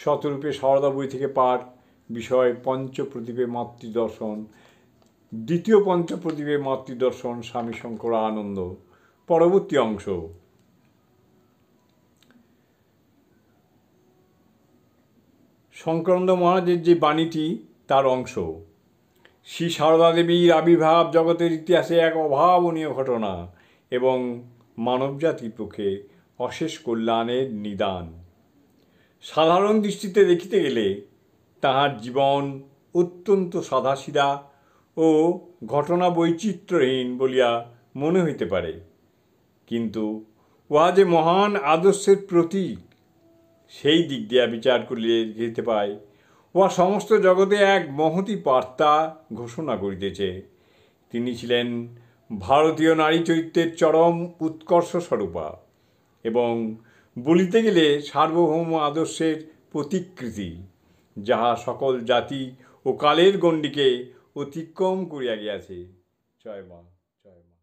শতরূপে সারদা বই থেকে পাঠ, বিষয় পঞ্চপ্রদীপে মাতৃদর্শন, দ্বিতীয় পঞ্চপ্রদীপে মাতৃদর্শন, স্বামী শঙ্করানন্দ। পরবর্তী অংশ। শঙ্করানন্দ মহারাজের যে বাণীটি তার অংশ। শ্রী সারদা দেবীর আবির্ভাব জগতের ইতিহাসে এক অভাবনীয় ঘটনা এবং মানবজাতির পক্ষে অশেষ কল্যাণের নিদান। সাধারণ দৃষ্টিতে দেখিতে গেলে তাহার জীবন অত্যন্ত সাদাসিধা ও ঘটনা বৈচিত্র্যহীন বলিয়া মনে হইতে পারে, কিন্তু উহা যে মহান আদর্শের প্রতীক সেই দিক দিয়া বিচার করিলে দেখিতে পাই উহা সমস্ত জগতে এক মহতী বার্তা ঘোষণা করিতেছে। তিনি ছিলেন ভারতীয় নারী চরিত্রের চরম উৎকর্ষ স্বরূপা এবং বলিতে গেলে সার্বভৌম আদর্শের প্রতিকৃতি, যাহা সকল জাতি ও কালের গণ্ডিকে অতিক্রম করিয়া গিয়াছে। জয় মা, জয় মা।